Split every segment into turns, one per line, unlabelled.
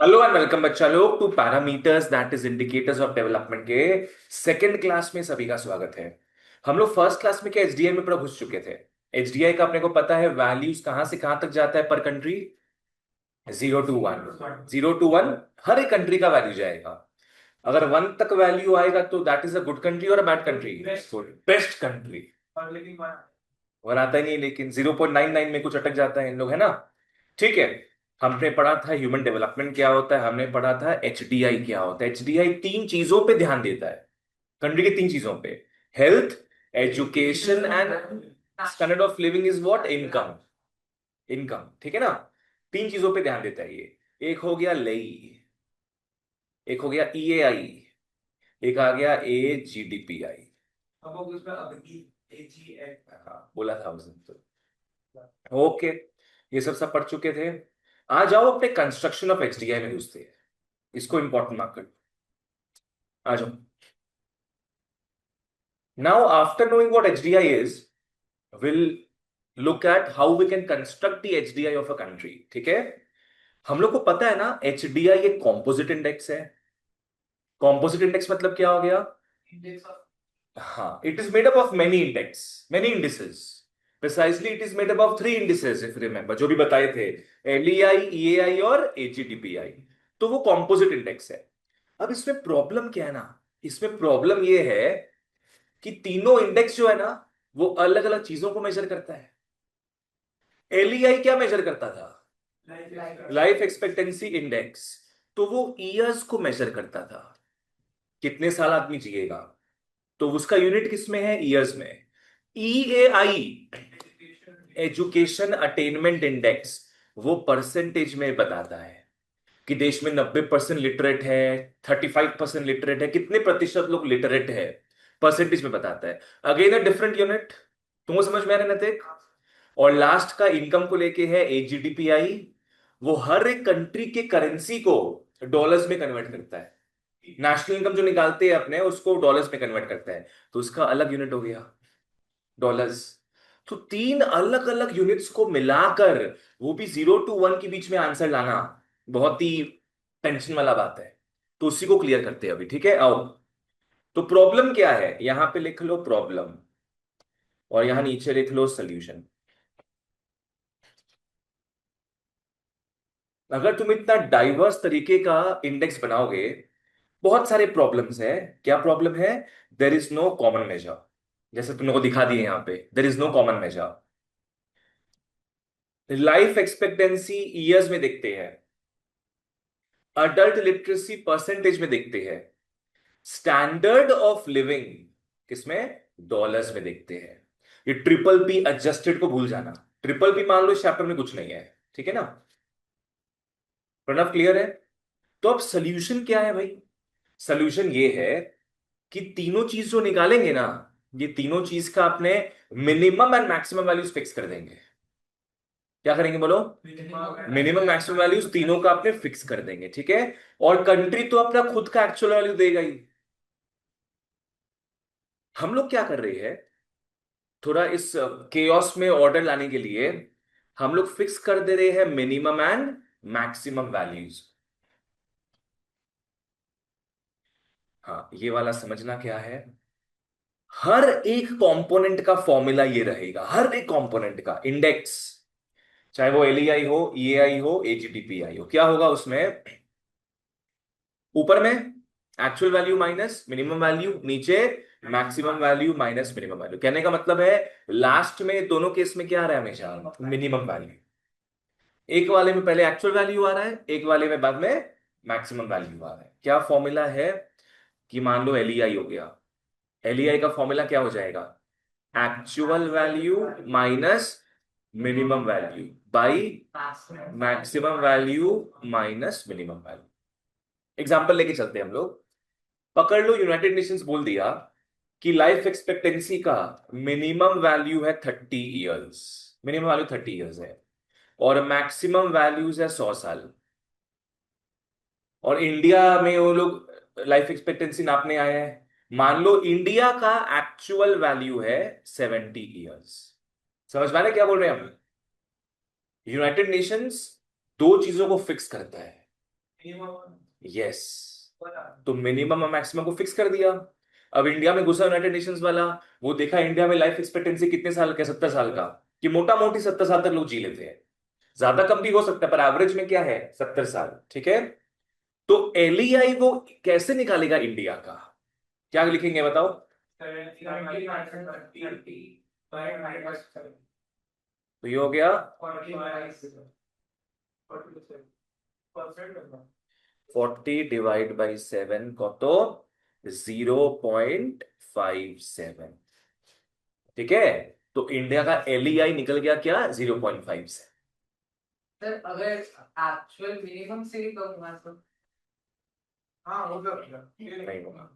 Hello and welcome बच्चा लोग two parameters that is indicators of development के second class में सभी का स्वागत है। हम लोग फर्स्ट क्लास में क्या एचडीआई में पूरा घुस चुके थे। एचडीआई का अपने को पता है वैल्यूज कहां से कहां तक जाता है पर कंट्री। 0 to 1, 0 to 1 हर एक कंट्री का वैल्यू जाएगा। अगर 1 तक वैल्यू आएगा तो that is a good country और a bad country. Best country. और आता ही नहीं, लेकिन 0.99 में कुछ अटक जाता है इन लोग, है ना। ठीक है। हमने पढ़ा था ह्यूमन डेवलपमेंट क्या होता है, हमने पढ़ा था एचडीआई क्या होता है। एचडीआई तीन चीजों पे ध्यान देता है, कंट्री की तीन चीजों पे। Health, education and standard of living is what, income. Income, ठीक है ना। तीन चीजों पे ध्यान देता है ये। एक हो गया लेई, एक हो गया ईएआई, एक आ गया एजीडीपीआई। हाँ बोला था उस दिन तो। ओके, ये सब पढ़ चुके थे। आ जाओ अपने कंस्ट्रक्शन ऑफ एचडीआई में घुसते हैं। इसको इंपॉर्टेंट मार्क कर। आ जाओ। Now after knowing what HDI is, will look at how we can construct the HDI of a country. ठीक है। हम लोग को पता है ना एचडीआई एक कॉम्पोजिट इंडेक्स है। कॉम्पोजिट इंडेक्स मतलब क्या हो गया? हाँ, it is made up of many index, many indices. Precisely it is made up of 3 indices if remember, जो भी बताए थे। एलईआई, ईएआई और एजीडीपीआई। तो वो कॉम्पोजिट इंडेक्स है। अब इसमें प्रॉब्लम क्या है ना, इसमें प्रॉब्लम ये है कि तीनों इंडेक्स जो है ना, वो अलग अलग चीजों को मेजर करता है। एलईआई क्या मेजर करता था? Life expectancy index. तो वो ईयर्स को मेजर करता था, कितने साल आदमी जिएगा। तो उसका यूनिट किस में है? ईयर्स में। ईएआई, एजुकेशन अटेनमेंट इंडेक्स, वो परसेंटेज में बताता है कि देश में 90% लिटरेट है, 35% लिटरेट है, कितने प्रतिशत लोग लिटरेट है, परसेंटेज में बताता है। Again a different unit. तुमको समझ में आ रहा है नतिक? और लास्ट का इनकम को लेके है एजीडीपीआई। वो हर एक कंट्री के करेंसी को डॉलर्स में कन्वर्ट करता है। नेशनल इनकम जो निकालते हैं अपने, उसको डॉलर्स में कन्वर्ट करता है। तो उसका अलग यूनिट हो गया डॉलर्स। तो तीन अलग अलग यूनिट्स को मिलाकर, वो भी 0 to 1 के बीच में आंसर लाना, बहुत ही टेंशन वाला बात है। तो उसी को क्लियर करते हैं अभी, ठीक है। आओ। तो प्रॉब्लम क्या है, यहां पे लिख लो प्रॉब्लम, और यहां नीचे लिख लो सोल्यूशन। अगर तुम इतना डाइवर्स तरीके का इंडेक्स बनाओगे, बहुत सारे प्रॉब्लम्स है। क्या प्रॉब्लम है? There is no common measure. जैसे तुमने को दिखा दिए यहां पे, there is no common measure. Life expectancy years में देखते हैं, अडल्ट लिटरेसी परसेंटेज में देखते हैं, स्टैंडर्ड ऑफ लिविंग किसमें? डॉलर्स में देखते हैं। ये ट्रिपल पी एडजस्टेड को भूल जाना। ट्रिपल पी मान लो इस चैप्टर में कुछ नहीं है, ठीक है ना। प्रणव क्लियर है? तो अब सोल्यूशन क्या है भाई? सोल्यूशन ये है कि तीनों चीज जो निकालेंगे ना, ये तीनों चीज का अपने minimum and maximum values fix कर देंगे। क्या करेंगे बोलो? मिनिमम मैक्सिमम वैल्यूज तीनों का अपने फिक्स कर देंगे, ठीक है। और कंट्री तो अपना खुद का एक्चुअल वैल्यू देगा ही। हम लोग क्या कर रहे हैं, थोड़ा इस केओस में ऑर्डर लाने के लिए हम लोग फिक्स कर दे रहे हैं मिनिमम एंड मैक्सिमम वैल्यूज। हाँ, ये वाला समझना क्या है। हर एक कंपोनेंट का फॉर्मूला ये रहेगा, हर एक कंपोनेंट का इंडेक्स, चाहे वो एलईआई हो, ईएआई हो, एजीडीपीआई हो, क्या होगा उसमें? ऊपर में actual value minus minimum value, नीचे maximum value minus minimum value. कहने का मतलब है लास्ट में दोनों केस में क्या आ रहा है? हमेशा मिनिमम वैल्यू। एक वाले में पहले एक्चुअल वैल्यू आ रहा है, एक वाले में बाद में मैक्सिमम वैल्यू आ रहा है। क्या फॉर्मूला है कि मान लो एलईआई हो गया, एलईआई का फॉर्मूला क्या हो जाएगा? Actual value minus minimum value by maximum value minus minimum value. Example लेके चलते हैं हम लोग। पकड़ लो यूनाइटेड नेशंस बोल दिया कि लाइफ एक्सपेक्टेंसी का मिनिमम वैल्यू है 30 इयर्स। मिनिमम वैल्यू 30 इयर्स है, और मैक्सिमम वैल्यूज है 100 साल। और इंडिया में वो लोग लाइफ एक्सपेक्टेंसी नापने आए हैं। मान लो इंडिया का एक्चुअल वैल्यू है 70 इयर्स। समझ पा रहे हैं क्या बोल रहे हैं हम? यूनाइटेड नेशंस दो चीजों को फिक्स करता है। यस, तो मिनिमम और मैक्सिमम को फिक्स कर दिया। अब इंडिया में घुसा यूनाइटेड नेशंस वाला, वो देखा इंडिया में लाइफ एक्सपेक्टेंसी कितने साल का, 70 साल का, कि मोटा मोटी 70 साल तक लोग जी लेते हैं। ज्यादा कम भी हो सकता है पर एवरेज में क्या है, 70 साल, ठीक है। तो एलईआई वो कैसे निकालेगा इंडिया का, क्या लिखेंगे बताओ। तो ये हो गया 40/7 को तो 0.57, ठीक है। तो इंडिया का एलईआई निकल गया क्या, 0.5 से।
सर अगर एक्चुअल मिनिमम से ही कम हुआ तो हाँ होगा,
नहीं होगा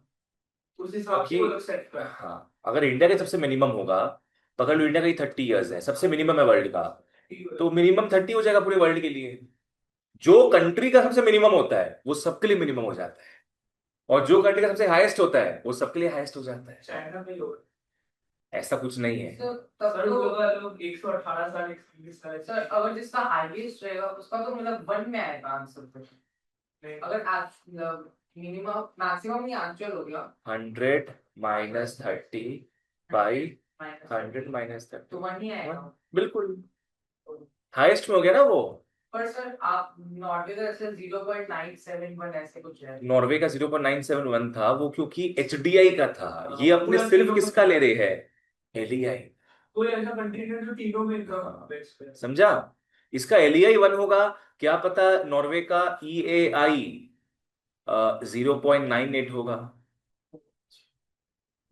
उस हिसाब से वो लोग सेट कर।
हाँ, अगर इंडिया का सबसे मिनिमम होगा, पकड़ लो इंडिया का ही 30 ईयर्स है, सबसे मिनिमम है वर्ल्ड का, तो मिनिमम 30 हो जाएगा पूरे वर्ल्ड के लिए। जो कंट्री का सबसे मिनिमम होता है वो सबके लिए मिनिमम हो जाता है, और जो कंट्री का सबसे हाईएस्ट होता है वो सबके लिए हाईएस्ट हो जाता है।
चाइना में लोग
ऐसा कुछ नहीं है।
तो तब तो लोग 118 साल 120 साल सर, अगर जिसका हाईएस्ट रहेगा उसका तो मतलब वन में आएगा आंसर तो। अगर मिनिमम मैक्सिमम ही एक्चुअल हो गया
100 - 30/100 - 30
तो वन ही आएगा।
बिल्कुल हाईएस्ट में हो गया ना वो।
पर सर आप नॉर्वे का ऐसे 0.971 ऐसे कुछ है।
नॉर्वे का 0.971 था वो, क्योंकि एचडीआई का था। ये अपने सिर्फ किसका ले रहे हैं, एलईआई।
कोई ऐसा कंट्री है जो तीनों में
समझा, इसका एलईआई 1 होगा, क्या पता नॉर्वे का ईएआई 0.98 होगा,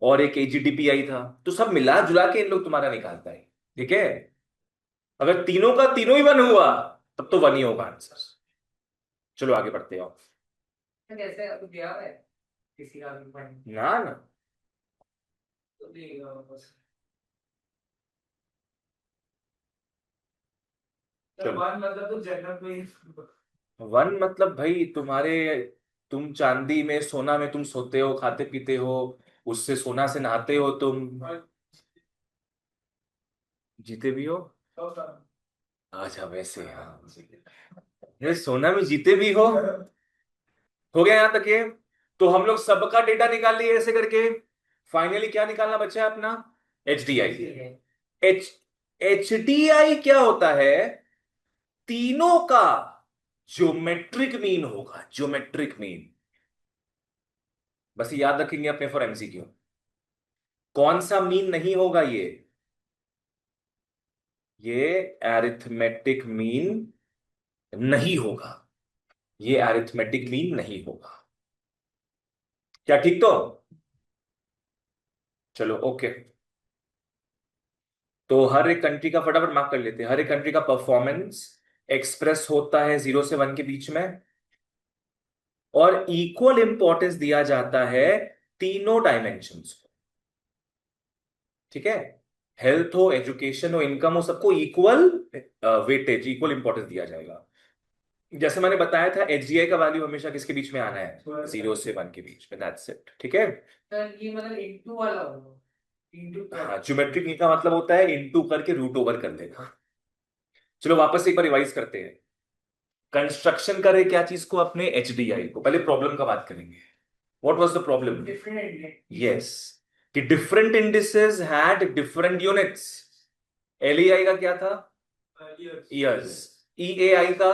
और एक एजीडीपीआई था, तो सब मिला जुला के इन लोग तुम्हारा निकालता है, ठीक है। अगर तीनों का तीनों ही 1 हुआ तब तो 1 ही होगा आंसर। चलो आगे बढ़ते हो।
कैसे अब गया है किसी का भी पॉइंट
ना ना,
तो देगा बस।
चलो।
वन मतलब तो जन्नत में
1 मतलब भाई तुम्हारे, तुम चांदी में सोना में तुम सोते हो, खाते पीते हो, उससे सोना से नहाते हो तुम, जीते भी हो। अच्छा वैसे हाँ, ये सोना में जीते भी हो गया यहां तक ये। तो हम लोग सबका डेटा निकाल लिए ऐसे करके, फाइनली क्या निकालना बचा है अपना, एचडीआई। एच एचडीआई क्या होता है, तीनों का ज्योमेट्रिक मीन होगा, ज्योमेट्रिक मीन। बस ये याद रखेंगे अपने फॉर एमसीक्यू। कौन सा मीन नहीं होगा ये एरिथमेटिक मीन नहीं होगा, ये एरिथमेटिक मीन नहीं होगा। क्या ठीक तो, चलो ओके। तो हर एक कंट्री का फटाफट मार्क कर लेते हैं। हर एक कंट्री का परफॉर्मेंस एक्सप्रेस होता है 0 से 1 के बीच में, और इक्वल इंपॉर्टेंस दिया जाता है तीनों डायमेंशंस को, ठीक है। हेल्थ हो, एजुकेशन हो, इनकम हो, सबको इक्वल वेटेज, इक्वल इंपॉर्टेंस दिया जाएगा। जैसे मैंने बताया था एचडीआई का वैल्यू हमेशा किसके बीच में आना है, 0 से 1 के बीच में, दैट्स इट, ठीक है।
सर ये मतलब इनटू वाला होगा इनटू
हाँ, ज्योमेट्रिक मीन का मतलब होता है इनटू करके रूट ओवर कर देना। चलो वापस से एक बार रिवाइज करते हैं। कंस्ट्रक्शन करे क्या चीज को, अपने एचडीआई को। पहले प्रॉब्लम का बात करेंगे, what was the problem.
Different
yes, कि different indices had different units. LEI का क्या था, ईयर्स। ईएआई का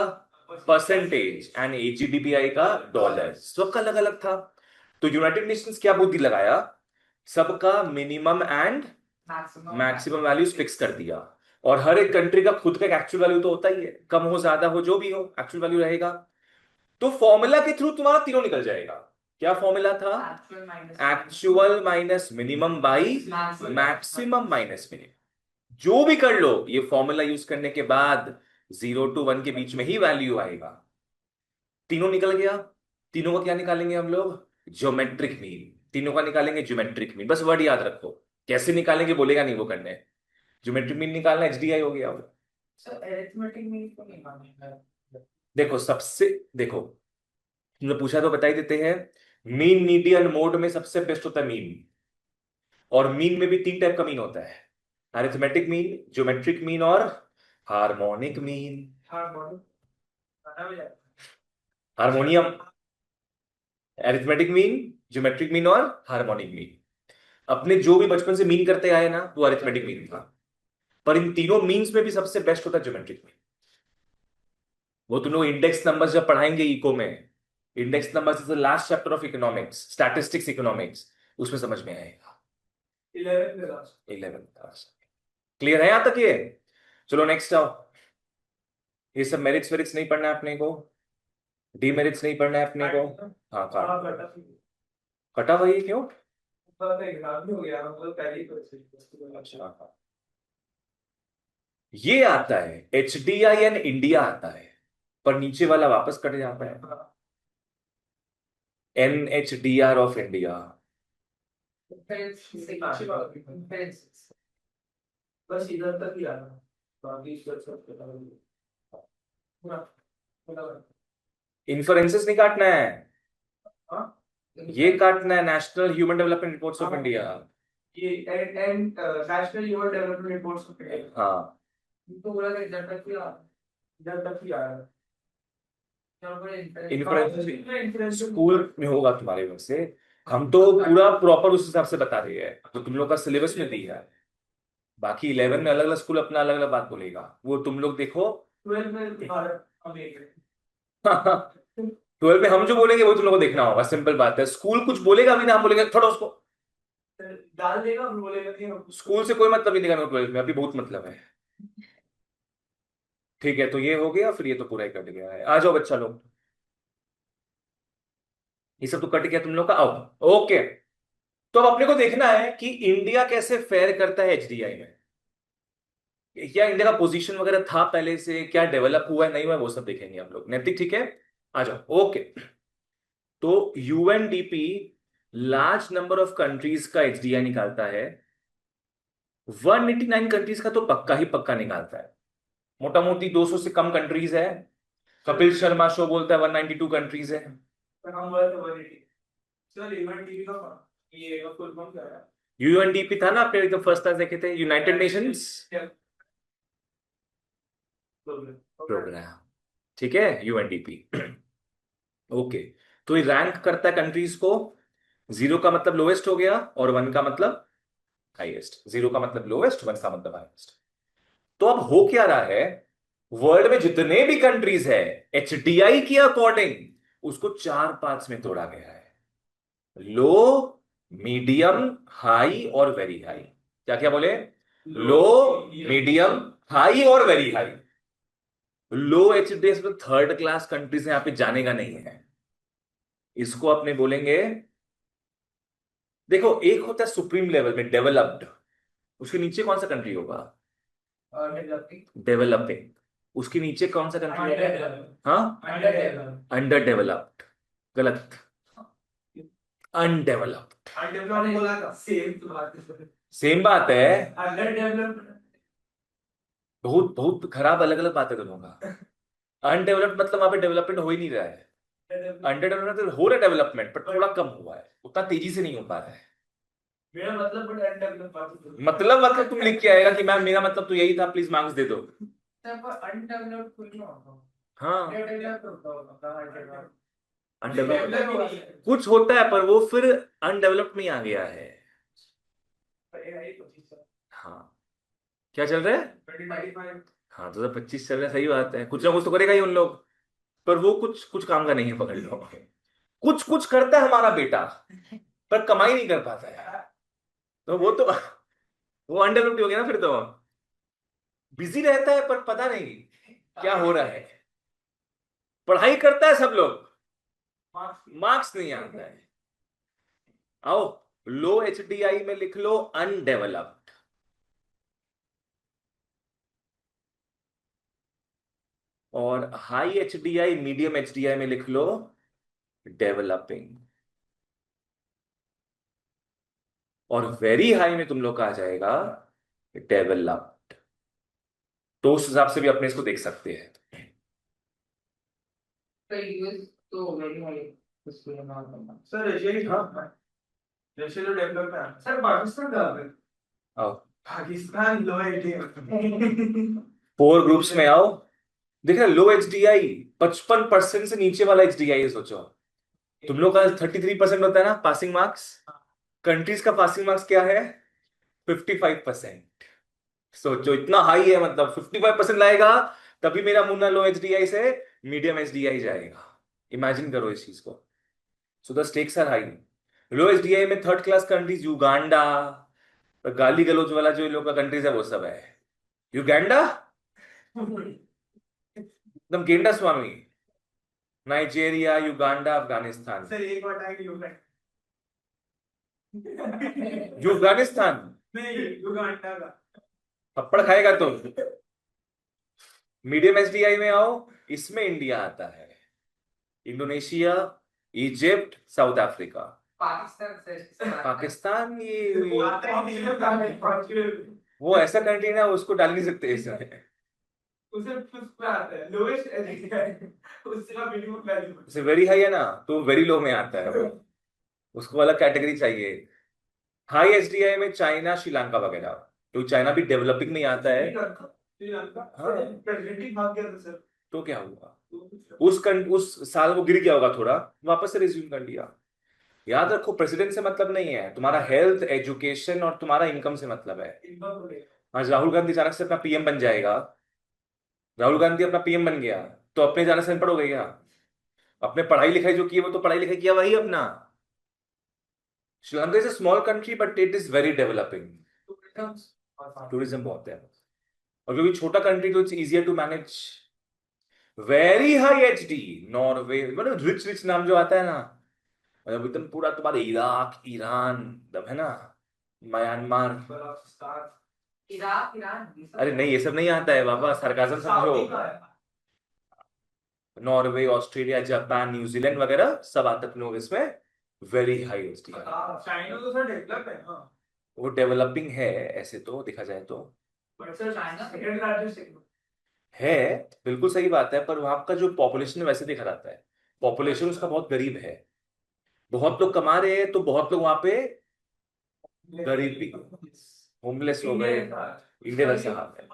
परसेंटेज, एंड एजीडीपीआई का डॉलर, सबका अलग अलग था। तो यूनाइटेड नेशंस क्या बुद्धि लगाया, सबका minimum and maximum values fix कर दिया। और हर एक कंट्री का खुद का एक एक्चुअल वैल्यू तो होता ही है, कम हो ज्यादा हो जो भी हो एक्चुअल वैल्यू रहेगा। तो फॉर्मूला के थ्रू तुम्हारा तीनों निकल जाएगा। क्या फॉर्मूला था, actual minus minimum by maximum minus minimum. जो भी कर लो ये फॉर्मूला यूज करने के बाद 0 to 1 के बीच में ही वैल्यू आएगा। तीनों निकल गया। तीनों का क्या निकालेंगे हम लोग, ज्योमेट्रिक मीन। तीनों का निकालेंगे ज्योमेट्रिक मीन, बस वर्ड याद रखो। कैसे निकालेंगे बोलेगा नहीं वो करने, ज्योमेट्रिक मीन निकालना, एचडीआई हो गया वो।
सर अरिथमेटिक मीन को निकालना है।
देखो सबसे, देखो तुमने पूछा तो बता ही देते हैं। मीन मीडियन मोड में सबसे बेस्ट होता है मीन, और मीन में भी 3 टाइप का मीन होता है, अरिथमेटिक मीन, ज्योमेट्रिक मीन और harmonic mean.
Harmonic
harmonium, arithmetic mean, geometric mean और हार्मोनिक मीन। अपने जो भी बचपन से मीन करते आए ना वो अरिथमेटिक मीन था, पर इन तीनों मीन्स में भी सबसे बेस्ट होता है ज्योमेट्रिक मीन। वो तुम लोग इंडेक्स नंबर्स जब पढ़ाएंगे इको में, index numbers is the last chapter of economics, statistics economics, उसमें समझ में आएगा। 11th class. क्लियर है यहां तक ये? चलो नेक्स्ट आओ। ये सब मेरिट्स वेरिट्स नहीं पढ़ना है अपने को, डीमेरिट्स नहीं पढ़ना है अपने को। हाँ काट, कटा हुआ ये क्यों? अच्छा हाँ। ये आता है H D I in India आता है, पर नीचे वाला वापस कट जाता है, N H D R of India.
बस इधर तक ही आना, बाकी सब
इन्फ्रेंसेस नहीं काटना है,
हाँ?
ये काटना है national human development reports of India.
ये and national human development reports of India.
हाँ
तो बोला कि इधर तक ही आ रहा है।
इन्फ्रेंस स्कूल में होगा तुम्हारे वक्त से, हम तो पूरा प्रॉपर उस हिसाब से बता रहे हैं तो तुम लोग का सिलेबस में दिया है। बाकी 11 में अलग अलग स्कूल अपना अलग अलग बात बोलेगा, वो तुम लोग देखो।
12 में हम एक
12 में हम जो बोलेंगे वो तुम लोग को देखना होगा, सिंपल बात है। स्कूल कुछ बोलेगा अभी ना, हम बोलेंगे थोड़ा उसको
डाल देगा, बोलेगा कि
स्कूल से कोई मतलब नहीं देगा। 12 में अभी बहुत मतलब है। ठीक है, तो ये हो गया, फिर ये तो पूरा ही कट गया है। आ जाओ बच्चा लोग, ये सब तो कट गया तुम लोग का। आओ ओके, तो अब अपने को देखना है कि इंडिया कैसे फेयर करता है एचडीआई में, क्या इंडिया का पोजीशन वगैरह था पहले से, क्या डेवलप हुआ है नहीं हुआ है, वो सब देखेंगे हम लोग। नैतिक ठीक है, आ जाओ ओके। तो UNDP large number of countries का एचडीआई निकालता है, 189 कंट्रीज का तो पक्का ही पक्का निकालता है। मोटा मोटी 200 से कम कंट्रीज है। कपिल शर्मा शो बोलता है 192 कंट्रीज है।
हम बोला तो 180। सर यूएनडीपी का ये फुल फॉर्म क्या है?
यूएनडीपी था ना आपने एकदम फर्स्ट क्लास देखे थे, यूनाइटेड नेशंस प्रोग्राम। ठीक है, यूएनडीपी ओके। तो ये रैंक करता है कंट्रीज को, 0 का मतलब लोएस्ट हो गया और 1 का मतलब हाईएस्ट। 0 का मतलब लोएस्ट, 1 का मतलब हाईएस्ट। तो अब हो क्या रहा है, वर्ल्ड में जितने भी कंट्रीज है एचडीआई के अकॉर्डिंग उसको 4 पार्ट्स में तोड़ा गया है, लो, मीडियम, हाई और वेरी हाई। क्या क्या बोले? लो, मीडियम, हाई और वेरी हाई। लो एचडीएस में थर्ड क्लास कंट्रीज यहां पे जाने का नहीं है, इसको अपने बोलेंगे। देखो एक होता है सुप्रीम लेवल में डेवलप्ड, उसके नीचे कौन सा कंट्री होगा? डेवलपिंग। उसके नीचे कौन सा कंट्री होगा? हाँ, अंडर डेवलप्ड। गलत, अनडेवलप्ड। सेम बात है, बहुत बहुत खराब अलग अलग बात है दोनों का। अनडेवलप्ड मतलब वहां पे डेवलपमेंट हो ही नहीं रहा है, अंडर डेवलपमेंट हो रहा है डेवलपमेंट, पर थोड़ा कम हुआ है, उतना तेजी से नहीं हो पा रहा है।
मेरा मतलब
मतलब तुम लिख के आएगा कि मैम मेरा मतलब तो यही था, प्लीज मार्क्स दे दो।
अनडेवलप्ड कुछ ना होगा।
हाँ,
अनडेवलप्ड
अनडेवलप्ड कुछ होता है पर वो फिर अनडेवलप्ड में ही आ गया है। हाँ, क्या चल रहा है? हाँ 2025 चल रहा है, सही बात है, कुछ ना कुछ तो करेगा ही उन लोग, पर वो कुछ कुछ काम का नहीं है, पकड़ लो। कुछ कुछ करता है हमारा बेटा, पर कमाई नहीं कर पाता है, तो वो अनडेवलप्ड हो गया ना फिर तो। बिजी रहता है पर पता नहीं क्या हो रहा है, पढ़ाई करता है सब लोग, मार्क्स नहीं आता है। आओ, लो एचडीआई में लिख लो अनडेवलप्ड, और हाई एचडीआई मीडियम एचडीआई में लिख लो डेवलपिंग, और वेरी हाई में तुम लोग का आ जाएगा डेवलप्ड। तो उस हिसाब से भी अपने इसको देख सकते हैं।
तो वेरी हाई सर रशिया। हाँ रशिया तो डेवलप है सर। पाकिस्तान कहाँ पे?
आओ
पाकिस्तान लो है।
4 ग्रुप्स में आओ, देख रहे लो एचडीआई 55% से नीचे वाला एचडीआई है, सोचो। तुम लोग का 33% होता है ना पासिंग मार्क्स, कंट्रीज का पासिंग मार्क्स क्या है? 55%। सोचो इतना हाई है, मतलब 55% लाएगा तभी मेरा मुन्ना लो एचडीआई से मीडियम एचडीआई जाएगा। इमेजिन करो इस चीज को। So the stakes are high. Low HDI में थर्ड क्लास कंट्रीज, युगांडा, गाली गलौज वाला जो इन लोग का कंट्रीज है वो सब है। युगांडा एकदम गेंडा स्वामी। Nigeria, Uganda, Afghanistan.
सर एक और टाइम यूं
अफगानिस्तान
नहीं युगांडा का
थप्पड़ खाएगा तो। मीडियम एसडीआई में आओ, इसमें इंडिया आता है, Indonesia, Egypt, south Africa.
Pakistan से
पाकिस्तान
वो आता है
वो ऐसा कंट्री ना, उसको डाल नहीं सकते इसमें।
उसे उसमें आता है लोएस्ट उससे का मिनिमम वैल्यू
जैसे वेरी हाई है ना, तो वेरी लो में आता है वो, उसको अलग कैटेगरी चाहिए। हाई एसडीआई में चाइना, श्रीलंका वगैरह, तो चाइना भी डेवलपिंग में ही आता है। हाँ,
प्रेसिडेंट भाग गया था सर
तो क्या हुआ? उस साल वो गिर गया होगा थोड़ा, वापस से रिज्यूम कर लिया। याद रखो, प्रेसिडेंट से मतलब नहीं है, तुम्हारा हेल्थ, एजुकेशन और तुम्हारा इनकम से मतलब है। आज राहुल गांधी अचानक से अपना पीएम बन जाएगा, राहुल गांधी अपना पीएम बन गया, तो अपने जाने से अनपढ़ हो गए क्या? अपने पढ़ाई लिखाई जो की है वो तो पढ़ाई लिखाई किया वही अपना। Sri Lanka is a small country but it is very developing. Tourism बहुत है, और क्योंकि छोटा कंट्री तो it's easier to manage. Very high HD Norway, मतलब रिच रिच नाम जो आता है ना, मतलब एकदम पूरा तुम्हारे इराक, ईरान, एकदम है ना, म्यांमार।
इराक ईरान
अरे नहीं, ये सब नहीं आता है बाबा, सरकाजम समझो। नॉर्वे, ऑस्ट्रेलिया, जापान, न्यूजीलैंड वगैरह सब आता तुम लोग इसमें। Very high HD.
चाइना तो सर डेवलप है ना
वो डेवलपिंग है ऐसे तो देखा जाए तो।
But sir China second largest
है, बिल्कुल सही बात है, पर वहां का जो पॉपुलेशन है वैसे देखा जाता है, पॉपुलेशन उसका बहुत गरीब है। बहुत लोग कमा रहे हैं तो बहुत लोग वहां पे गरीब भी, होमलेस हो गए। इंडिया वैसा हाल है।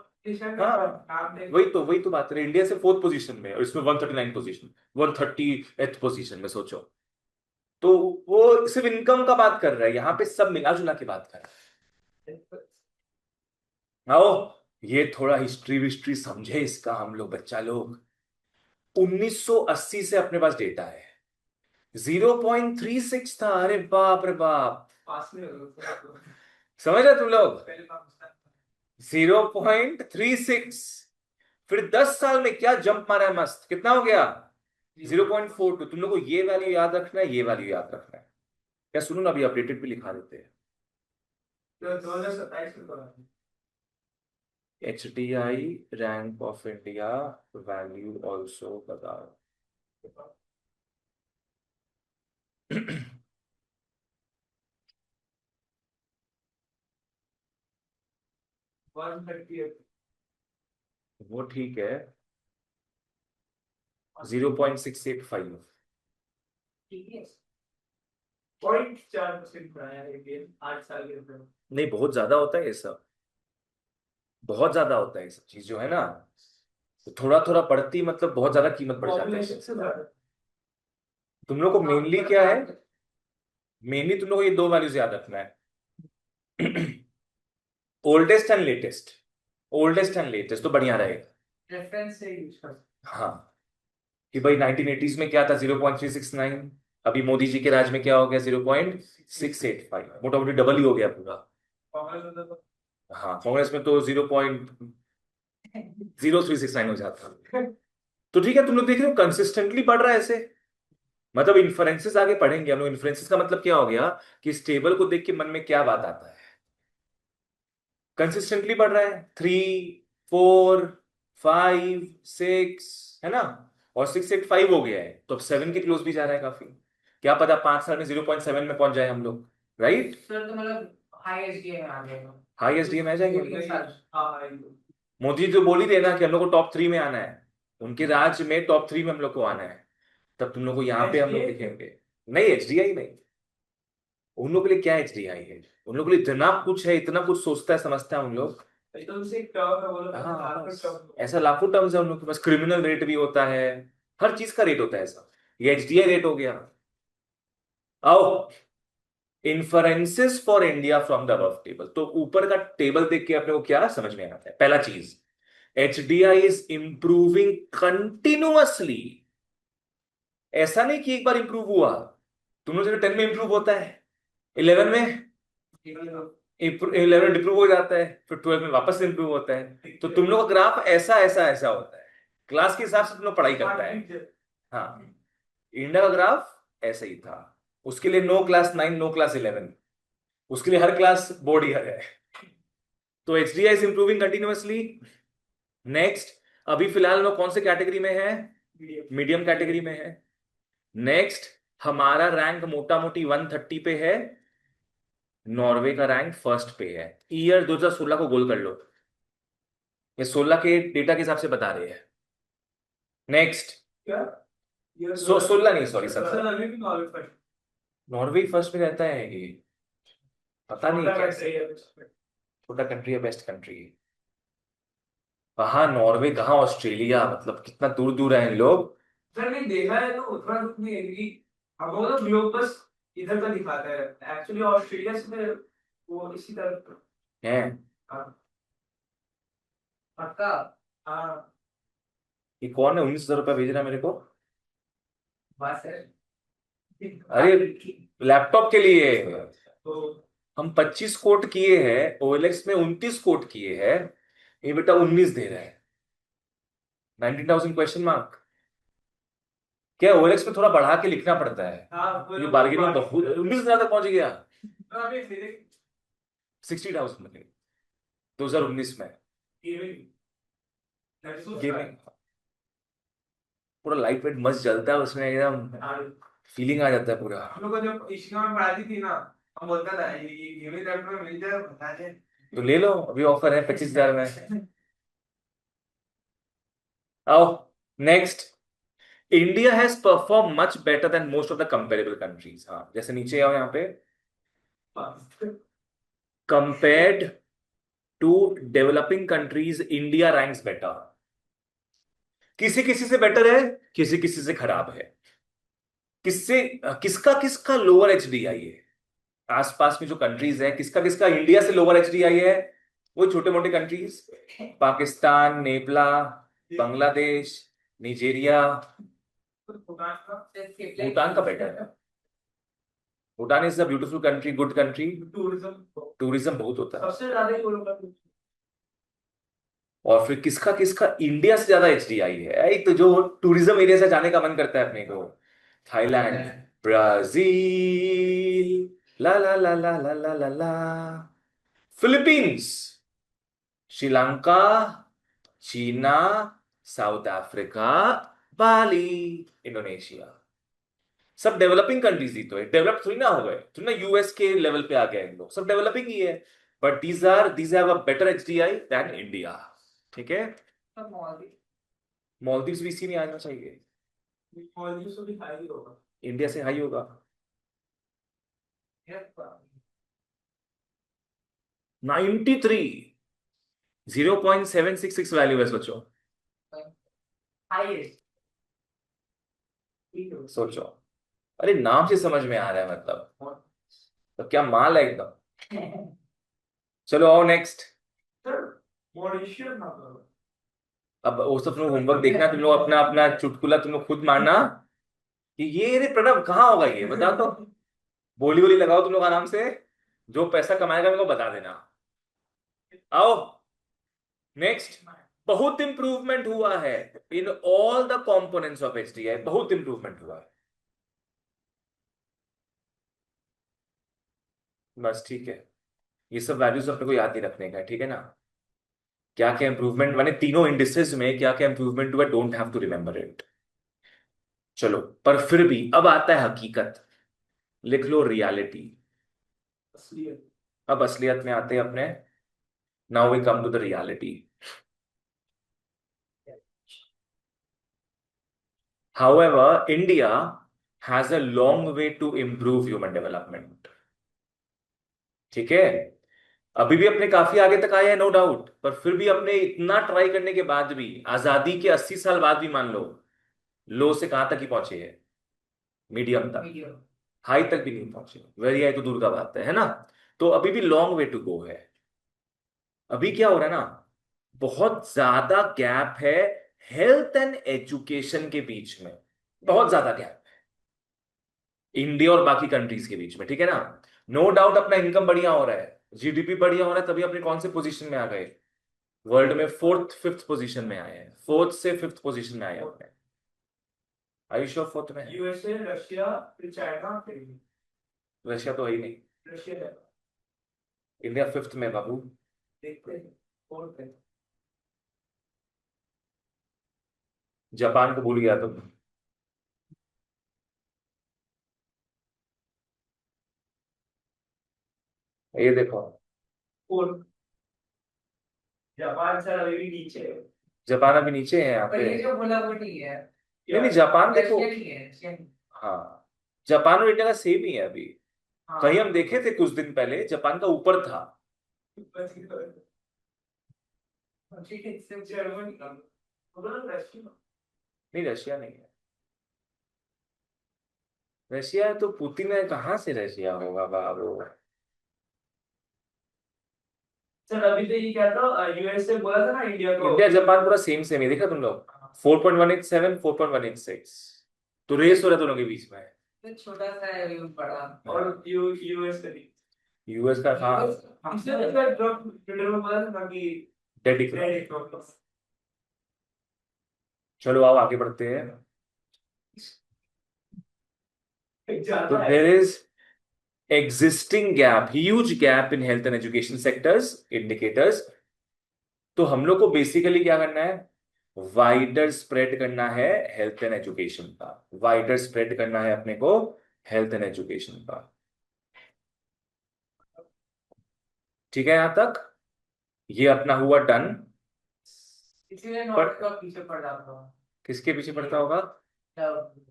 हाँ, वही तो बात है, इंडिया से फोर्थ पोजीशन में और इसमें 139 पोजीशन, 130th पोजीशन में, सोचो। तो वो सिर्फ इनकम का बात कर रहा है, यहाँ पे सब मिला जुला के बात कर रहा है। आओ, ये थोड़ा हिस्ट्री विस्ट्री समझे इसका हम लोग, बच्चा लोग। 1980 से अपने पास डेटा है, 0.36 था। अरे बाप रे बाप,
पास में
समझ रहे तुम लोग? 0.36। फिर 10 साल में क्या जंप मारा है, मस्त, कितना हो गया? 0.42। तुम लोग को ये वैल्यू याद रखना है, ये वैल्यू याद रखना है। क्या सुनो ना, अभी अपडेटेड भी लिखा देते हैं।
2027 में
H D I rank of India value also बताओ।
130
वो ठीक है, 0.685।
ठीक है 0.4% बढ़ाया है ये 8 साल के अंदर
नहीं, बहुत ज्यादा होता है ये सब, बहुत ज्यादा होता है ये सब चीज जो है ना, तो थोड़ा थोड़ा बढ़ती मतलब बहुत ज्यादा कीमत बढ़ जाती
पॉपुलेशन
है।
से ज्यादा
तुम लोग को मेनली क्या है, मेनली तुम लोग को ये दो वैल्यूज याद रखना है। Oldest and latest, oldest and latest तो बढ़िया रहेगा।
रेफरेंस से यूज कर
हाँ, कि भाई 1980s में क्या था, 0.369, अभी मोदी जी के राज में क्या हो गया, 0.685, मोटा मोटी डबल ही हो गया पूरा।
कांग्रेस में तो
हाँ, कांग्रेस में तो 0.0369 हो जाता। तो ठीक है, तुम लोग देख रहे हो कंसिस्टेंटली बढ़ रहा है ऐसे, मतलब इन्फ्रेंसेस आगे पढ़ेंगे हम लोग। इन्फ्रेंसेस का मतलब क्या हो गया, कि इस टेबल को देख के मन में क्या बात आता है। कंसिस्टेंटली बढ़ रहा है, 3, 4, 5, 6, है ना, और 685 हो गया है, तो अब 7 के क्लोज भी जा रहा है काफी। क्या पता 5 साल में 0.7 में पहुंच जाए हम लोग, राइट?
सर तो मतलब हाई एसडीए में आ जाएगा
हाई एसडीएम आ जाएंगे।
हाँ
मोदी जी तो बोल ही देना कि हम लोग को टॉप 3 में आना है, उनके राज्य में टॉप 3 में हम लोग को आना है, तब तुम लोग को यहाँ पे हम लोग दिखेंगे। नहीं, एचडीआई नहीं, उन लोग के लिए क्या एचडीआई है, उन लोग के लिए इतना कुछ है, इतना कुछ सोचता है समझता है उन लोग।
तो उसे एक टर्म है वो लोग
हाँ
लाखों
बस,
टर्म
ऐसा लाखों टर्म्स है उन लोग के पास, क्रिमिनल रेट भी होता है, हर चीज का रेट होता है ऐसा। ये एचडीआई रेट हो गया। आओ, inferences for India from the above table. तो ऊपर का टेबल देख के अपने को क्या समझ में आता है? पहला चीज, एचडीआई इज इंप्रूविंग कंटिन्यूअसली। ऐसा नहीं कि एक बार इंप्रूव हुआ। तुम लोग जब 10 में इंप्रूव होता है, 11 में 11 इंप्रूव हो जाता है, फिर 12 में वापस इंप्रूव होता है। तो तुम लोग का ग्राफ ऐसा ऐसा ऐसा होता है। क्लास के हिसाब से तुम लोग पढ़ाई करता है। हाँ, इंडिया का ग्राफ ऐसा ही था। उसके लिए नो क्लास 9, नो क्लास 11, उसके लिए हर क्लास बोर्ड ईयर है। तो HDI is improving continuously. Next, अभी फिलहाल में कौन से कैटेगरी में है? मीडियम कैटेगरी में है। नेक्स्ट, हमारा रैंक मोटा मोटी 130 पे है। नॉर्वे का रैंक फर्स्ट पे है। ईयर 2016 को गोल कर लो, ये 16 के डेटा के हिसाब से बता रहे हैं। नेक्स्ट,
क्या?
16 नहीं, सॉरी 17। नॉर्वे फर्स्ट में रहता है ये, पता नहीं कैसे। छोटा कंट्री है, बेस्ट कंट्री। कहाँ नॉर्वे, कहाँ ऑस्ट्रेलिया, मतलब कितना दूर दूर है इन लोग।
सर नहीं देखा है तो उतना दुख नहीं है कि हम लोग तो ग्लोब बस इधर का दिखाता है, एक्चुअली ऑस्ट्रेलिया से वो इसी तरफ
है।
हाँ पक्का। हाँ
ये कौन है 19,000 रुपया भेज रहा है मेरे को?
बस है।
अरे, लैपटॉप के लिए।
तो
हम 25 कोट किए हैं, ओएलएक्स में 29 कोट किए हैं, ये बेटा 19 दे रहा है। 19,000 क्वेश्चन मार्क। क्या ओएलएक्स में थोड़ा बढ़ा के लिखना पड़ता है।
हाँ
ये बार्गेनिंग बहुत, 19,000 तक पहुंच गया।
अभी फिर
60,000 में 2019 में। गेमिंग पूरा लाइट वेट मस्त जलता है उसमें, एकदम फीलिंग आ जाता है पूरा।
हम लोग को जब इश्का में पढ़ाती थी ना, हम बोलता था ये गेमिंग लैपटॉप में मिल जाए बता दे।
तो ले लो, अभी ऑफर है 25,000 में। आओ, next, India has perform much better than most of the comparable countries. हाँ, जैसे नीचे आओ यहाँ पे, compared to developing countries India ranks better. किसी किसी से बेटर है, किसी किसी से खराब है। किससे, किसका किसका लोअर एचडीआई है? आसपास में जो कंट्रीज है, किसका किसका इंडिया से लोअर एचडीआई है? वो छोटे मोटे कंट्रीज, पाकिस्तान, नेपाल, बांग्लादेश, निजेरिया। भूटान का बेटर है। Bhutan is a beautiful country, good country.
Tourism
tourism बहुत होता है।
सबसे ज्यादा ही वो लोग का।
और फिर किसका किसका इंडिया से ज्यादा एचडीआई है? एक तो जो टूरिज्म एरिया से जाने का मन करता है अपने को, थाईलैंड, ब्राजील, ला ला ला ला ला ला ला ला, फिलीपींस, श्रीलंका, चीना, साउथ अफ्रीका, बाली, इंडोनेशिया। सब डेवलपिंग कंट्रीज ही तो है, डेवलप थोड़ी ना हो गए, थोड़ी ना यूएस के लेवल पे आ गए इन लोग, सब डेवलपिंग ही है। But these have a better HDI than India. ठीक है,
सब मॉलदीव
मालदीव्स भी इसी में आना चाहिए।
मॉलदीव से भी हाई होगा।
इंडिया से हाई होगा।
यस
93, 0.766 वैल्यू है, सोचो।
हाईएस्ट।
सोचो, अरे नाम से समझ में आ रहा है, मतलब तो क्या माल है एकदम। चलो आओ नेक्स्ट।
मॉरिशियस ना करो।
अब वो सब तुम होमवर्क देखना, तुम लोग अपना अपना चुटकुला तुम लोग खुद मारना कि ये रे प्रणव कहाँ होगा, ये बता तो। बोली बोली लगाओ तुम लोग आराम से, जो पैसा कमाएगा मेरे को बता देना। आओ नेक्स्ट, बहुत इंप्रूवमेंट हुआ है in all the components of HDI, बहुत इंप्रूवमेंट हुआ है। बस ठीक है, ये सब वैल्यूज अपने को याद नहीं रखने का है, ठीक है ना? क्या क्या इंप्रूवमेंट माने तीनों इंडिसेस में क्या क्या इंप्रूवमेंट हुआ, don't have to remember it. चलो, पर फिर भी अब आता है हकीकत। लिख लो रियलिटी।
असलियत।
अब असलियत में आते हैं अपने। Now we come to the reality. However, India has a long way to improve human development. ठीक है, अभी भी अपने काफी आगे तक आए हैं, नो डाउट, पर फिर भी अपने इतना ट्राई करने के बाद भी, आजादी के 80 साल बाद भी मान लो, लो से कहां तक ही पहुंचे है? मीडियम तक।
मीडियम।
हाई तक भी नहीं पहुंचे, वेरी हाई तो दूर का बात है ना? तो अभी भी लॉन्ग वे टू गो है। अभी क्या हो रहा है ना, बहुत ज्यादा गैप है हेल्थ एंड एजुकेशन के बीच में, बहुत ज्यादा गैप इंडिया और बाकी कंट्रीज के बीच में, ठीक है ना? नो डाउट अपना इनकम बढ़िया हो रहा है, जीडीपी बढ़िया हो रहा है, तभी अपने कौन से पोजीशन में आ गए? वर्ल्ड में फोर्थ फिफ्थ पोजीशन में आए हैं, फोर्थ से फिफ्थ पोजीशन में आए हैं अपने। आयुष ऑफ फोर्थ में है।
यूएसए, रशिया, फिर चाइना, फिर
रशिया तो है ही नहीं।
रशिया है।
इंडिया फिफ्थ में है बाबू।
देखते हैं फोर्थ है।
जापान को भूल गया तुम। ये देखो,
फोर्थ। जापान सर अभी भी नीचे है।
जापान अभी नीचे है यहाँ
पर
पे।
ये जो बोला वो नहीं है।
नहीं नहीं, जापान देखो।
रशिया नहीं है, रशिया नहीं।
हाँ, जापान और इंडिया का सेम ही है अभी। कहीं
हाँ।
हम देखे थे कुछ दिन पहले, जापान का ऊपर था।
ठीक है, इससे जर्मनी का बोला ना, रशिया।
नहीं, रशिया नहीं है। रशिया है तो पुतिन है, कहाँ से रशिया होगा बाबू?
सर अभी तो ये क्या था, यूएसए बोला था ना इंडिया को।
इंडिया जापान पूरा सेम सेम है, देखा तुम लोग? 4.187, 4.186, तो रेस हो रहा है दोनों के बीच में।
तो छोटा सा है, ये बड़ा। और यूएस का भी।
यूएस का हाँ।
हमसे तो सर ड्रॉप ट्विटर में बोला था ना कि
डेडिक।
डेढ़ ड्रॉप।
चलो आओ आगे बढ़ते हैं। तो
ज्यादा है।
There is existing gap, huge gap in health and education sectors indicators. तो हम लोग को बेसिकली क्या करना है? वाइडर स्प्रेड करना है हेल्थ एंड एजुकेशन का, वाइडर स्प्रेड करना है अपने को हेल्थ एंड एजुकेशन का। ठीक है यहां तक? ये अपना हुआ डन।
इसीलिए
पर
नॉर्थ का पीछे पड़ जाता हूँ।
किसके पीछे पड़ता होगा?
तब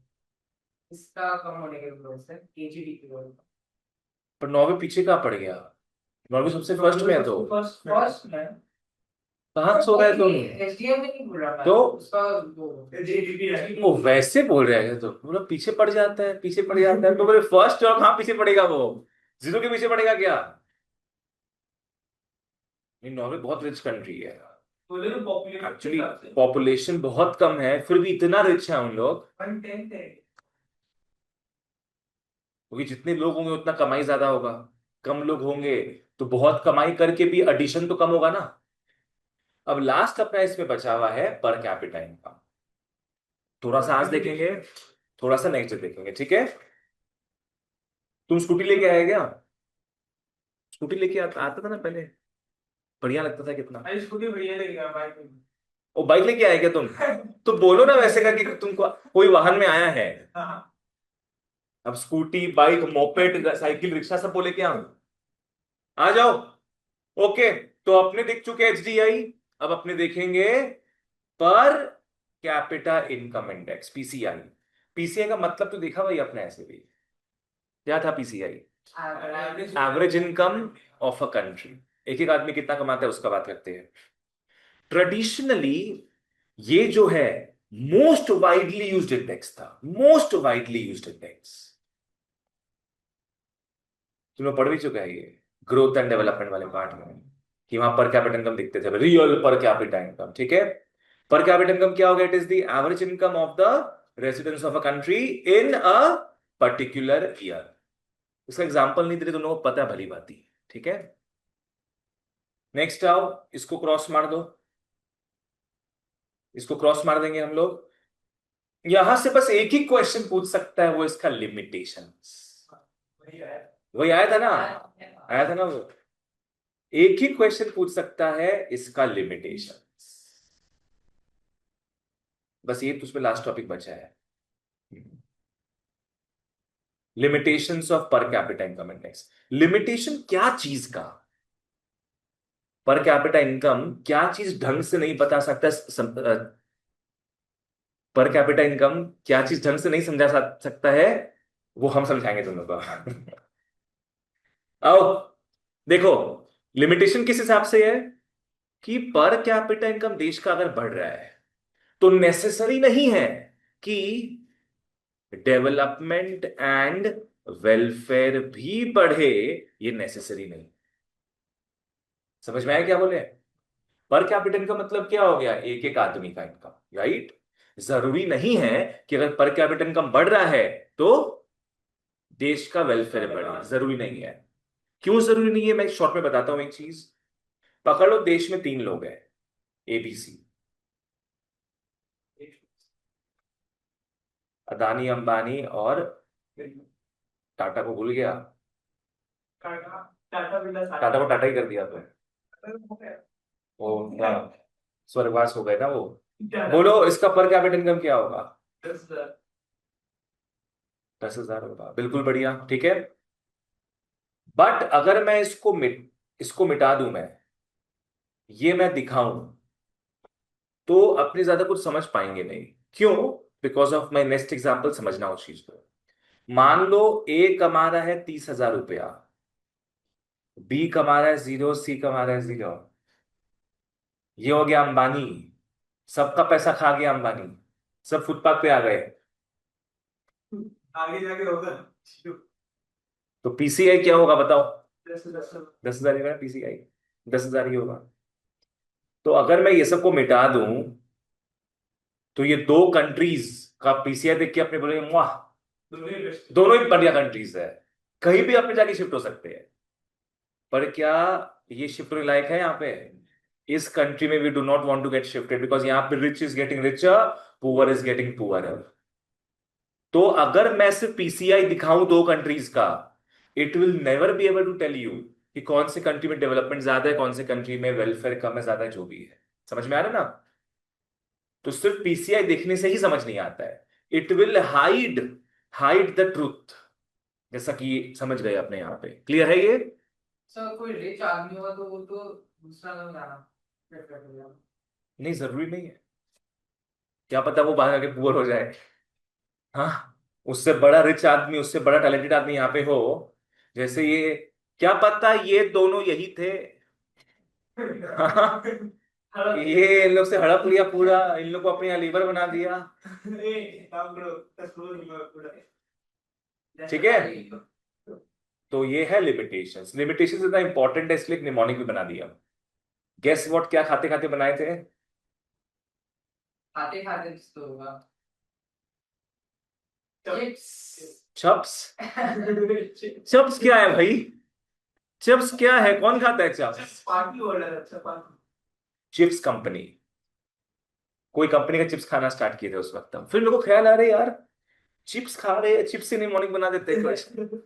इसका कम होने के वजह से केजीडी की वजह से।
पर नॉर्वे पीछे कहाँ पड़ गया? नॉर्वे सबसे फर्स्ट में है तो।
फर्स्ट फर्स्ट में।
कहाँ सो गए तुम?
एसडीएम में नहीं बोल रहा
तो
मैं, उसका वो जीडीपी है।
वो वैसे बोल रहे हैं तो बोला पीछे पड़ जाता है, पीछे पड़ जाता है, तो बोले फर्स्ट और कहाँ पीछे पड़ेगा वो? जीरो के पीछे पड़ेगा क्या? नहीं, नॉर्वे बहुत रिच कंट्री है।
बोले तो पॉपुलेशन
एक्चुअली पॉपुलेशन बहुत कम है, फिर भी इतना रिच है उन लोग।
1/10 है।
क्योंकि जितने लोग होंगे उतना कमाई ज्यादा होगा, कम लोग होंगे तो बहुत कमाई करके भी एडिशन तो कम होगा ना। अब लास्ट अपना इसमें बचा हुआ है पर कैपिटा इनकम। थोड़ा सा आज देखेंगे, थोड़ा सा नेक्स्ट डे देखेंगे, ठीक है? तुम स्कूटी लेके आए क्या? स्कूटी लेके आता था ना पहले, बढ़िया लगता था कितना।
अरे स्कूटी बढ़िया लगेगा बाइक में।
ओ बाइक लेके आए क्या तुम? तो बोलो ना वैसे का कि तुमको कोई वाहन में आया है।
हाँ।
अब scooty, bike, moped, cycle, rickshaw सब बोले क्या? आ जाओ। ओके, तो अपने देख चुके एचडीआई। अब अपने देखेंगे per capita income index, PCI. PCI का मतलब तो देखा भाई अपने ऐसे भी, क्या था PCI? Average income of a country. एक एक आदमी कितना कमाता है उसका बात करते हैं। ट्रेडिशनली ये जो है मोस्ट वाइडली यूज्ड इंडेक्स था, मोस्ट वाइडली यूज्ड इंडेक्स। तुम्हें पढ़ भी चुका है ये ग्रोथ एंड डेवलपमेंट वाले पार्ट में, कि वहां पर कैपिटा इनकम दिखते थे, रियल पर कैपिटा इनकम, ठीक है? पर कैपिटा इनकम क्या होगा? It is the average income of the residents of a country in a particular year. इसका एग्जांपल नहीं दे रहे, तुम लोगों को पता है भली बात ही, ठीक है? नेक्स्ट आओ, इसको क्रॉस मार दो, इसको क्रॉस मार देंगे हम लोग। यहां से बस एक ही क्वेश्चन पूछ सकता है, वो इसका लिमिटेशन। वही आया था ना, आया था ना वो। एक ही क्वेश्चन पूछ सकता है, इसका लिमिटेशन। बस ये तो उसमें लास्ट टॉपिक बचा है, limitations of per capita income index. Limitation क्या चीज का? पर कैपिटा इनकम क्या चीज ढंग से नहीं बता सकता, पर कैपिटा इनकम क्या चीज ढंग से नहीं समझा सकता है, वो हम समझाएंगे तुम लोग को। आओ देखो, लिमिटेशन किस हिसाब से है कि पर कैपिटा इनकम देश का अगर बढ़ रहा है तो नेसेसरी नहीं है कि डेवलपमेंट एंड वेलफेयर भी बढ़े, ये नेसेसरी नहीं। समझ में आया क्या बोले? पर कैपिटा इनकम मतलब क्या हो गया? एक एक आदमी का इनकम, राइट? जरूरी नहीं है कि अगर पर कैपिटा इनकम बढ़ रहा है तो देश का वेलफेयर बढ़े, जरूरी नहीं है। क्यों जरूरी नहीं है, मैं शॉर्ट में बताता हूं एक चीज। पकड़ लो, देश में 3 लोग हैं, एबीसी, अदानी अंबानी और टाटा को भूल गया।
टाटा टाटा बिरला
टाटा को टाटा ही कर दिया तो वो हाँ, स्वर्गवास हो गए ना वो। बोलो इसका पर कैपिटा इनकम क्या होगा?
10,000।
10,000 होगा, बिल्कुल बढ़िया, ठीक है। बट अगर मैं इसको मिटा दूं, ये मैं दिखाऊं, तो अपनी ज्यादा कुछ समझ पाएंगे नहीं। क्यों? Because of my next example, समझना उस चीज को। मान लो ए कमा रहा है 30,000 रुपया, बी कमा रहा है 0, सी कमा रहा है 0। ये हो गया अंबानी, सबका पैसा खा गया अंबानी, सब फुटपाथ पे आ गए।
आगे जाके होगा
तो पीसीआई क्या होगा बताओ?
10,000।
10,000 ही होगा पीसीआई, 10,000 ही होगा। तो अगर मैं ये सबको मिटा दूं, तो ये 2 कंट्रीज का पीसीआई देख के अपने बोलेंगे वाह, दोनों ही बढ़िया कंट्रीज है, कहीं भी अपने जाके शिफ्ट हो सकते हैं। पर क्या ये शिफ्ट होने लायक है यहाँ पे? इस कंट्री में we do not want to get shifted, because यहाँ पे rich is getting richer, poor is getting poor. तो अगर मैं सिर्फ पीसीआई दिखाऊं 2 कंट्रीज का, it will never be able to tell you कि कौन से कंट्री में डेवलपमेंट ज्यादा है, कौन से कंट्री में वेलफेयर कम है, ज्यादा है, जो भी है। समझ में आ रहा है ना? तो सिर्फ पीसीआई देखने से ही समझ नहीं आता है। It will hide hide the truth, जैसा कि समझ गए अपने यहाँ पे। क्लियर है ये?
सर कोई रिच आदमी होगा तो वो तो दूसरा लोग जाना प्रेफर करेगा।
नहीं, जरूरी नहीं है। क्या पता वो बाहर आके पुअर हो जाए। हाँ, उससे बड़ा रिच आदमी, उससे बड़ा टैलेंटेड आदमी यहाँ पे हो, जैसे ये, क्या पता ये दोनों यही थे। हाँ, ये इन लोग से हड़प लिया पूरा, इन लोग को अपने यहाँ लीवर बना दिया। ठीक है। तो ये है लिमिटेशंस। लिमिटेशंस इतना इंपॉर्टेंट है, इसलिए निमोनिक भी बना दिया। गेस व्हाट, क्या खाते खाते बनाए थे?
खाते खाते तो होगा चिप्स।
चिप्स? चिप्स क्या है भाई? चिप्स क्या है, कौन खाता है चिप्स?
Party order. अच्छा पार्टी।
चिप्स कंपनी, कोई कंपनी का चिप्स खाना स्टार्ट किए थे उस वक्त हम। फिर मेरे को ख्याल आ रहा है यार, चिप्स खा रहे हैं, चिप्स से निमोनिक बना देते हैं कुछ।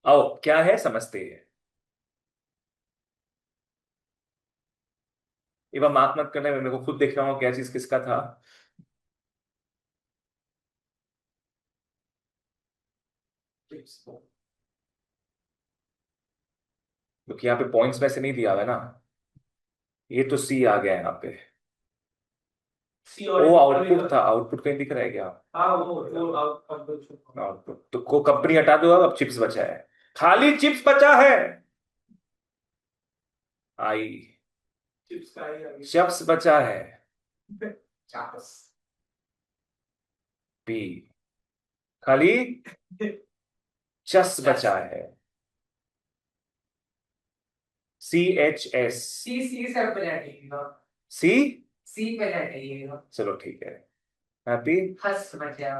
आओ क्या है समझते हैं। एक बार माफ मत करना, मेरे को खुद देख रहा हूँ क्या चीज किसका था।
चिप्स
क्योंकि यहाँ पे पॉइंट्स में से नहीं दिया हुआ है ना। ये तो सी आ गया यहाँ पे।
सी
ओ आउटपुट था, आउटपुट कहीं दिख रहा है क्या?
हाँ वो आउटपुट।
आउटपुट तो को कंपनी हटा दो, अब चिप्स बचा है, खाली चिप्स बचा है। आई,
चिप्स का ही आगे
चिप्स बचा है।
चापस।
पी, खाली चस बचा है। CHS।
सी सी से पहले हटेगा।
सी,
सी पहले हटेगा।
चलो ठीक है। हैप्पी।
हंस बचा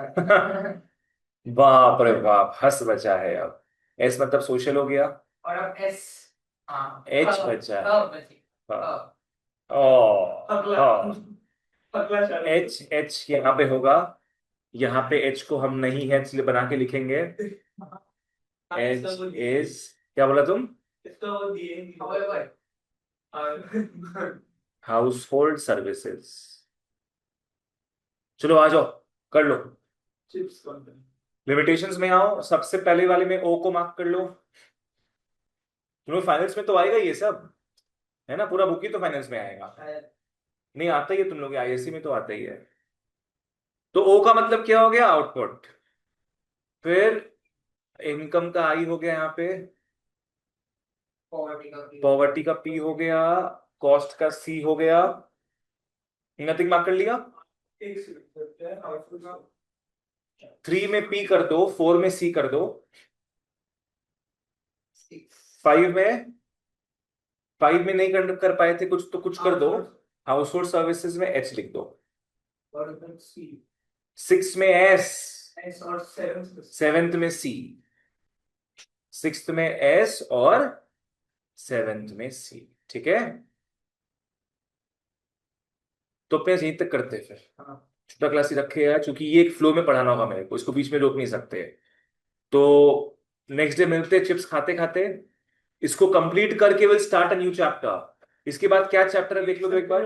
बाप रे बाप, हंस बचा है अब। एस मतलब सोशल हो गया।
और अब एस। हाँ
एच बचा है।
बची
हाँ। ओ
अगला
हाँ,
अगला शायद
एच एच यहाँ पे होगा। यहाँ पे एच को हम नहीं है इसलिए बना के लिखेंगे। एच इज, क्या बोला तुम?
इसका वो दिए however
हाउस होल्ड सर्विसेज। चलो आ जाओ, कर लो।
Chips company.
लिमिटेशंस में आओ, सबसे पहले वाले में ओ को मार्क कर लो। तुम्हें फाइनल्स में तो आएगा ये सब, है ना? पूरा बुक ही तो फाइनल्स में आएगा। नहीं आता ही है, तुम लोग आईएससी में तो आता ही है। तो ओ का मतलब क्या हो गया? आउटपुट। फिर इनकम का आई हो गया यहाँ पे,
पॉवर्टी का
पॉवर्टी का पी हो गया, कॉस्ट का सी हो गया, नथिंग मार्क कर लिया। 3 में P कर दो, 4 में C कर दो, 5 में नहीं कर पाए थे कुछ, तो कुछ कर दो। हाउस होल्ड सर्विसेज में H लिख दो। 6 में S
और
7th में C, 6th में S और 7th में C। ठीक है, तो अपने यहीं तक करते हैं फिर। छोटा क्लास ही रखे यार, क्योंकि ये एक फ्लो में पढ़ाना होगा मेरे को, इसको बीच में रोक नहीं सकते। तो नेक्स्ट डे मिलते हैं चिप्स खाते खाते। इसको कंप्लीट करके will start a new chapter. इसके बाद क्या चैप्टर है देख लो तो एक बार।